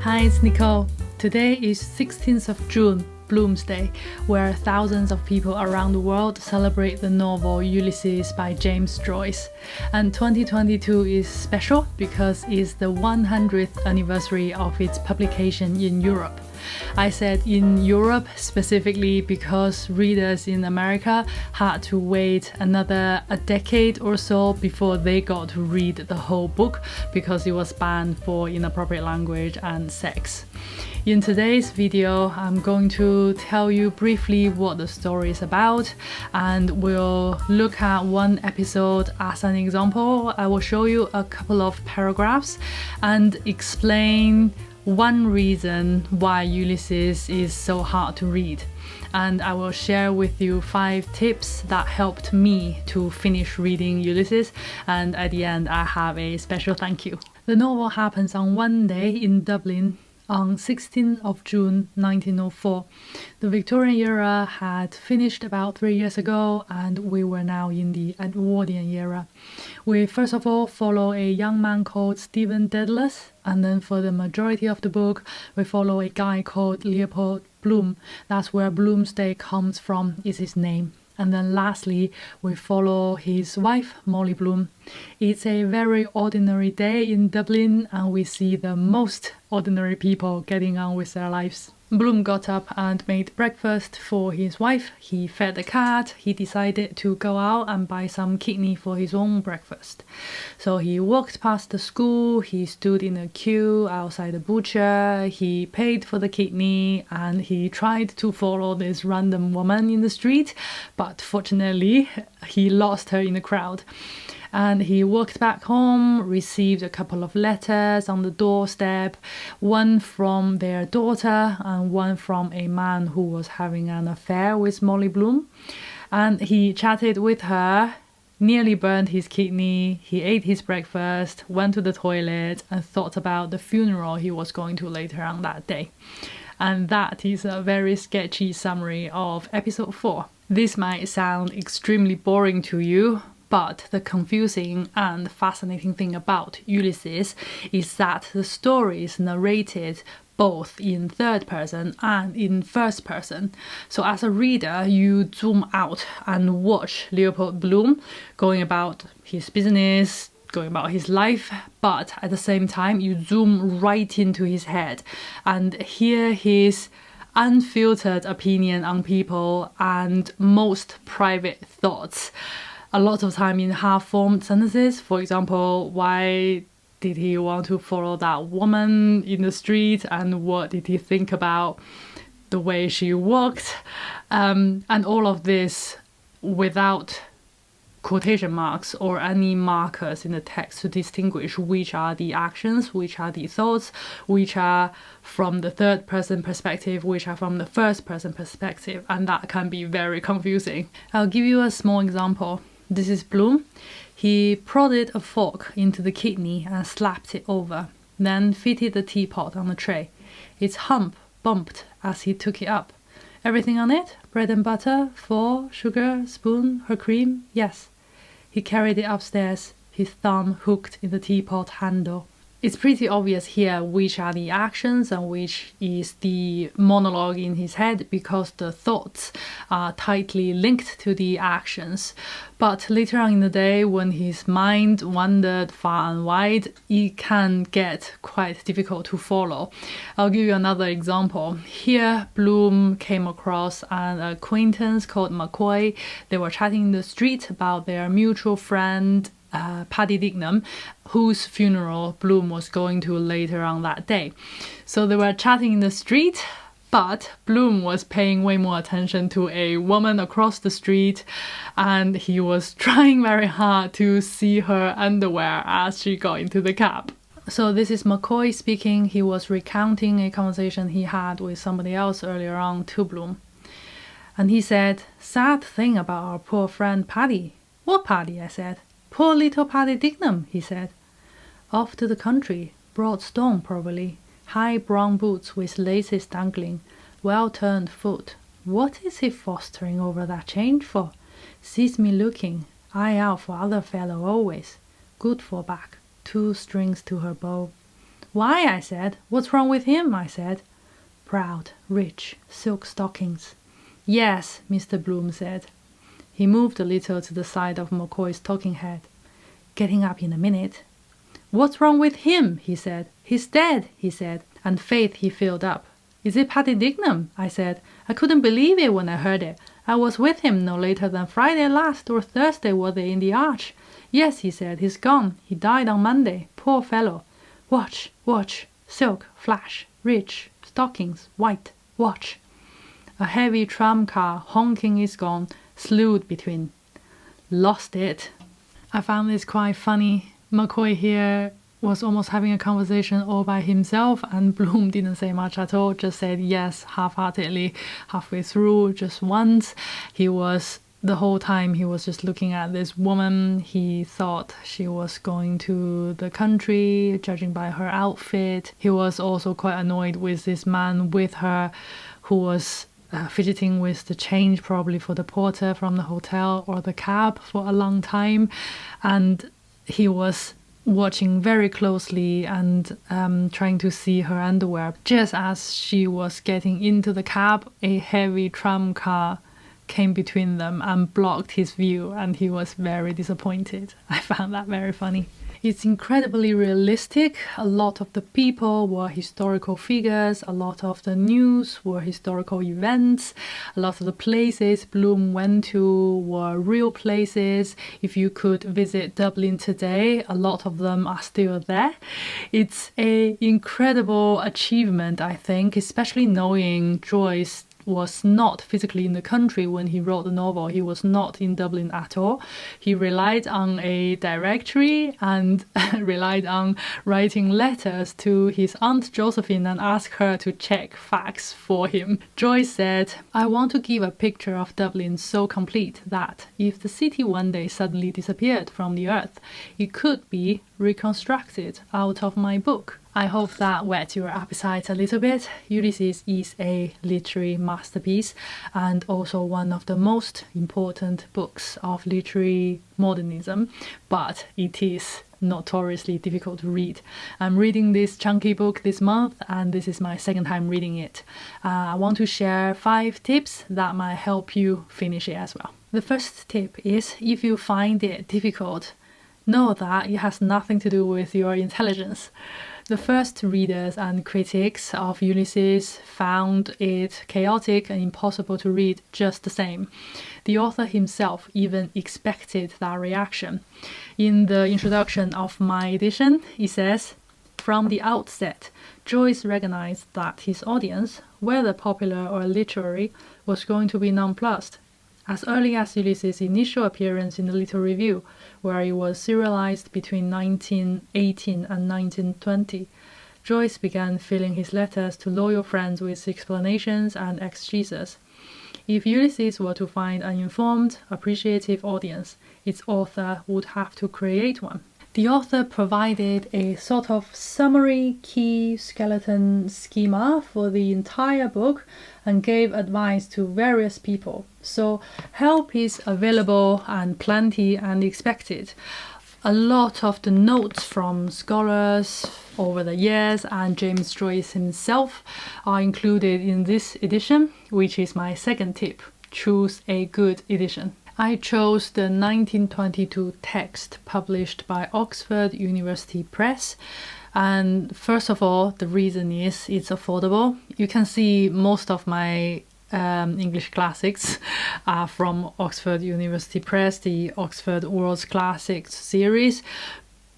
Hi, it's Nicole. Today is 16th of June, Bloomsday, where thousands of people around the world celebrate the novel Ulysses by James Joyce. And 2022 is special because it's the 100th anniversary of its publication in Europe. I said in Europe specifically because readers in America had to wait another decade or so before they got to read the whole book because it was banned for inappropriate language and sex. In today's video, I'm going to tell you briefly what the story is about, and we'll look at one episode as an example. I will show you a couple of paragraphs and explain one reason why Ulysses is so hard to read. And I will share with you 5 tips that helped me to finish reading Ulysses, and at the end I have a special thank you. The novel happens on one day in Dublin on 16th of June 1904. The Victorian era had finished about 3 years ago, and we were now in the Edwardian era. We first of all follow a young man called Stephen Dedalus, and then for the majority of the book we follow a guy called Leopold Bloom. That's where Bloomsday comes from, is his name. And then lastly, we follow his wife, Molly Bloom. It's a very ordinary day in Dublin, and we see the most ordinary people getting on with their lives. Bloom got up and made breakfast for his wife. He fed the cat. He decided to go out and buy some kidney for his own breakfast. So he walked past the school, he stood in a queue outside the butcher, he paid for the kidney, and he tried to follow this random woman in the street, but fortunately he lost her in the crowd. And he walked back home, received a couple of letters on the doorstep, one from their daughter and one from a man who was having an affair with Molly Bloom. And he chatted with her, nearly burned his kidney, he ate his breakfast, went to the toilet and thought about the funeral he was going to later on that day. And that is a very sketchy summary of episode 4. This might sound extremely boring to you, but the confusing and fascinating thing about Ulysses is that the story is narrated both in third person and in first person. So as a reader, you zoom out and watch Leopold Bloom going about his business, going about his life, but at the same time you zoom right into his head and hear his unfiltered opinion on people and most private thoughts. A lot of time in half-formed sentences. For example, why did he want to follow that woman in the street, and what did he think about the way she walked, and all of this without quotation marks or any markers in the text to distinguish which are the actions, which are the thoughts, which are from the third person perspective, which are from the first person perspective, and that can be very confusing. I'll give you a small example. This is Bloom. He prodded a fork into the kidney and slapped it over, then fitted the teapot on the tray. Its hump bumped as he took it up. Everything on it? Bread and butter, fork, sugar, spoon, her cream? Yes. He carried it upstairs, his thumb hooked in the teapot handle. It's pretty obvious here which are the actions and which is the monologue in his head, because the thoughts are tightly linked to the actions. But later on in the day, when his mind wandered far and wide, it can get quite difficult to follow. I'll give you another example. Here, Bloom came across an acquaintance called McCoy. They were chatting in the street about their mutual friend, Paddy Dignam, whose funeral Bloom was going to later on that day. So they were chatting in the street, but Bloom was paying way more attention to a woman across the street, and he was trying very hard to see her underwear as she got into the cab. So this is McCoy speaking. He was recounting a conversation he had with somebody else earlier on to Bloom. And he said, "Sad thing about our poor friend Paddy." "What Paddy?" I said. "Poor little Paddy Dignam," he said. "Off to the country, broad stone probably, high brown boots with laces dangling, well-turned foot. What is he fostering over that change for? Sees me looking, eye out for other fellow always. Good for back, 2 strings to her bow. Why? I said. What's wrong with him? I said. Proud, rich, silk stockings. Yes, Mr. Bloom said. He moved a little to the side of McCoy's talking head. Getting up in a minute. What's wrong with him? He said. He's dead, he said, and faith he filled up. Is it Paddy Dignam? I said. I couldn't believe it when I heard it. I was with him no later than Friday last or Thursday were they in the arch. Yes, he said, he's gone. He died on Monday. Poor fellow. Watch, watch, silk, flash, rich, stockings, white, watch. A heavy tram car, honking its gone, slewed between. Lost it. I found this quite funny. McCoy here was almost having a conversation all by himself, and Bloom didn't say much at all, just said yes half-heartedly, halfway through, just once. The whole time he was just looking at this woman. He thought she was going to the country, judging by her outfit. He was also quite annoyed with this man with her who was fidgeting with the change, probably for the porter from the hotel or the cab for a long time. And he was watching very closely and trying to see her underwear. Just as she was getting into the cab, a heavy tram car came between them and blocked his view, and he was very disappointed. I found that very funny. It's incredibly realistic. A lot of the people were historical figures, a lot of the news were historical events, a lot of the places Bloom went to were real places. If you could visit Dublin today, a lot of them are still there. It's an incredible achievement, I think, especially knowing Joyce was not physically in the country when he wrote the novel. He was not in Dublin at all. He relied on a directory and relied on writing letters to his Aunt Josephine and ask her to check facts for him. Joyce said, I want to give a picture of Dublin so complete that if the city one day suddenly disappeared from the earth, it could be reconstructed out of my book. I hope that whet your appetite a little bit. Ulysses is a literary masterpiece and also one of the most important books of literary modernism, but it is notoriously difficult to read. I'm reading this chunky book this month, and this is my second time reading it. I want to share 5 tips that might help you finish it as well. The first tip is, if you find it difficult, know that it has nothing to do with your intelligence. The first readers and critics of Ulysses found it chaotic and impossible to read just the same. The author himself even expected that reaction. In the introduction of my edition, he says, from the outset, Joyce recognized that his audience, whether popular or literary, was going to be nonplussed. As early as Ulysses' initial appearance in the Little Review, where it was serialized between 1918 and 1920, Joyce began filling his letters to loyal friends with explanations and exegesis. If Ulysses were to find an informed, appreciative audience, its author would have to create one. The author provided a sort of summary key skeleton schema for the entire book and gave advice to various people. So help is available and plenty and expected. A lot of the notes from scholars over the years and James Joyce himself are included in this edition, which is my second tip. Choose a good edition. I chose the 1922 text published by Oxford University Press. And first of all, the reason is it's affordable. You can see most of my English classics are from Oxford University Press, the Oxford World's Classics series,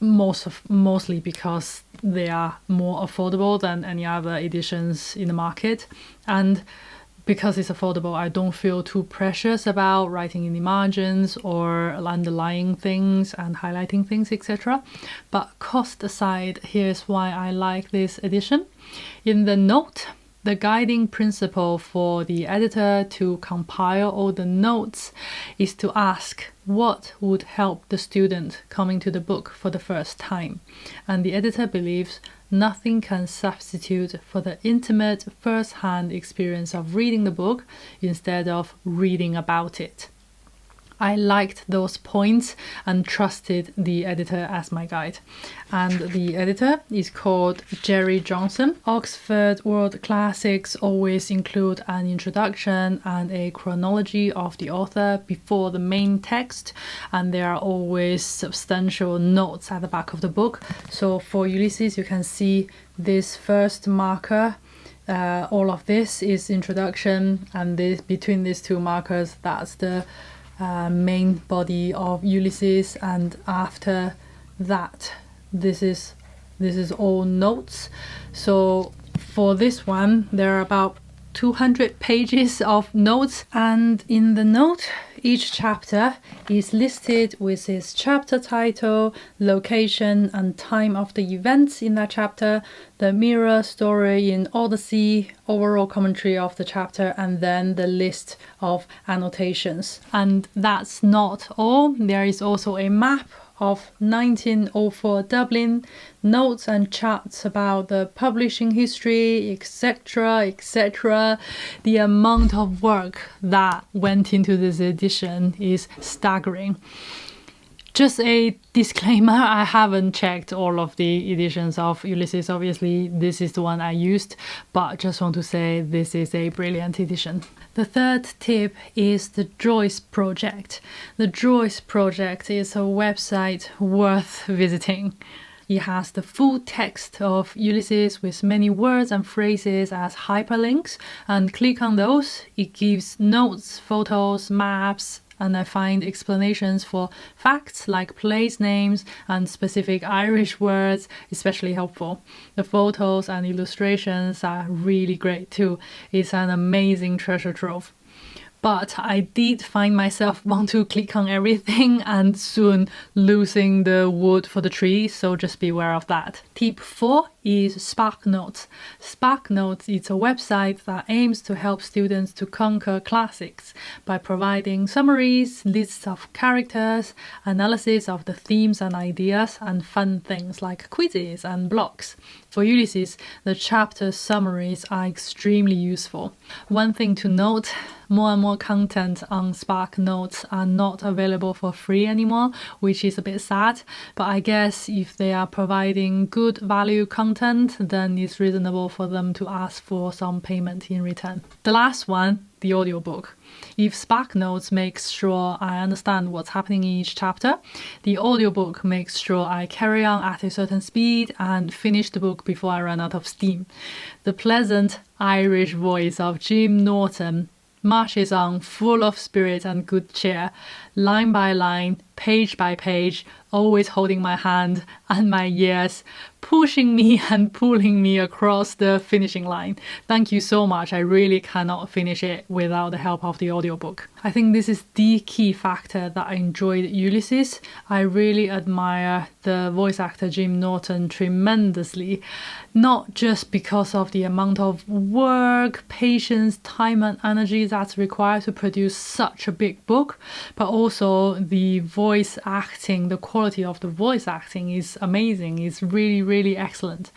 mostly because they are more affordable than any other editions in the market. And because it's affordable, I don't feel too precious about writing in the margins or underlying things and highlighting things, etc. But cost aside, here's why I like this edition. In the note, the guiding principle for the editor to compile all the notes is to ask what would help the student coming to the book for the first time. And the editor believes nothing can substitute for the intimate first-hand experience of reading the book instead of reading about it. I liked those points and trusted the editor as my guide. And the editor is called Jerry Johnson. Oxford World Classics always include an introduction and a chronology of the author before the main text, and there are always substantial notes at the back of the book. So for Ulysses, you can see this first marker. All of this is introduction, and between these two markers, that's the main body of Ulysses, and after that, this is all notes. So for this one, there are about 200 pages of notes, and in the note, each chapter is listed with its chapter title, location and time of the events in that chapter, the mirror story in Odyssey, overall commentary of the chapter, and then the list of annotations. And that's not all. There is also a map of 1904 Dublin, notes and charts about the publishing history, etc., etc. The amount of work that went into this edition is staggering. Just a disclaimer, I haven't checked all of the editions of Ulysses. Obviously, this is the one I used, but just want to say this is a brilliant edition. The third tip is the Joyce Project. The Joyce Project is a website worth visiting. It has the full text of Ulysses with many words and phrases as hyperlinks, and click on those. It gives notes, photos, maps, and I find explanations for facts like place names and specific Irish words especially helpful. The photos and illustrations are really great too. It's an amazing treasure trove. But I did find myself want to click on everything and soon losing the wood for the tree, so just be aware of that. Tip 4 is Sparknotes. Sparknotes is a website that aims to help students to conquer classics by providing summaries, lists of characters, analysis of the themes and ideas, and fun things like quizzes and blogs. For Ulysses, the chapter summaries are extremely useful. One thing to note, more and more content on Sparknotes are not available for free anymore, which is a bit sad, but I guess if they are providing good value content, then it's reasonable for them to ask for some payment in return. The last one, the audiobook. If Sparknotes makes sure I understand what's happening in each chapter, the audiobook makes sure I carry on at a certain speed and finish the book before I run out of steam. The pleasant Irish voice of Jim Norton marches on full of spirit and good cheer, line by line, page by page, always holding my hand and my ears, pushing me and pulling me across the finishing line. Thank you so much. I really cannot finish it without the help of the audiobook. I think this is the key factor that I enjoyed Ulysses. I really admire the voice actor Jim Norton tremendously, not just because of the amount of work, patience, time and energy that's required to produce such a big book, but also the voice acting, the quality of the voice acting is amazing. It's really, really excellent.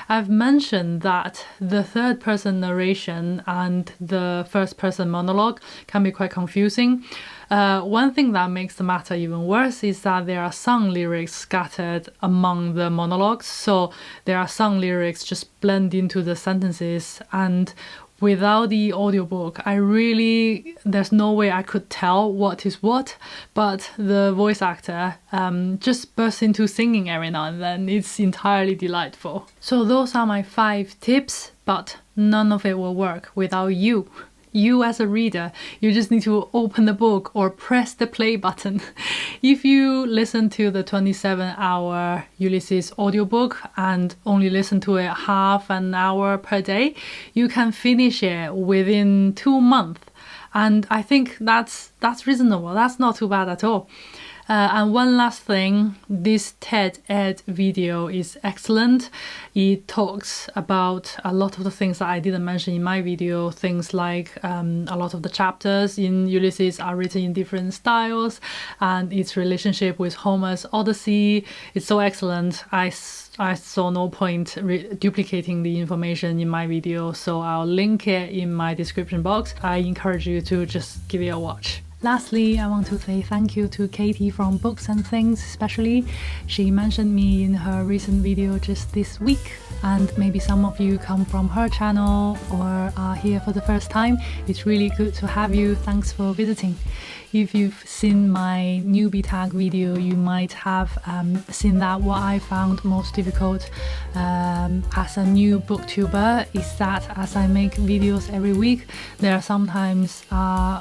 I've mentioned that the third person narration and the first person monologue can be quite confusing. One thing that makes the matter even worse is that there are song lyrics scattered among the monologues, so there are song lyrics just blend into the sentences, and without the audiobook, there's no way I could tell what is what, but the voice actor just bursts into singing every now and then. It's entirely delightful. So those are my 5 tips, but none of it will work without you. You as a reader, you just need to open the book or press the play button. If you listen to the 27-hour Ulysses audiobook and only listen to it half an hour per day, you can finish it within 2 months. And I think that's reasonable. That's not too bad at all. And one last thing, this TED Ed video is excellent. It talks about a lot of the things that I didn't mention in my video, things like a lot of the chapters in Ulysses are written in different styles, and its relationship with Homer's Odyssey. It's so excellent. I saw no point duplicating the information in my video, so I'll link it in my description box. I encourage you to just give it a watch. Lastly, I want to say thank you to Katie from Books and Things especially. She mentioned me in her recent video just this week, and maybe some of you come from her channel or are here for the first time. It's really good to have you. Thanks for visiting. If you've seen my newbie tag video, you might have seen that what I found most difficult as a new booktuber is that as I make videos every week, there are sometimes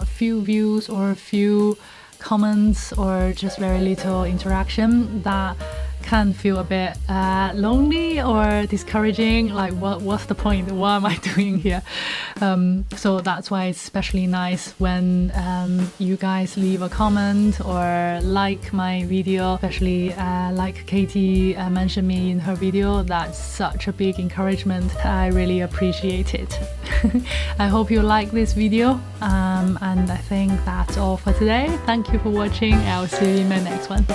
few views or few comments or just very little interaction that can feel a bit lonely or discouraging, like what's the point, what am I doing here? So that's why it's especially nice when you guys leave a comment or like my video, especially like Katie mentioned me in her video. That's such a big encouragement. I really appreciate it. I hope you like this video, and I think that's all for today. Thank you for watching. I'll see you in my next one.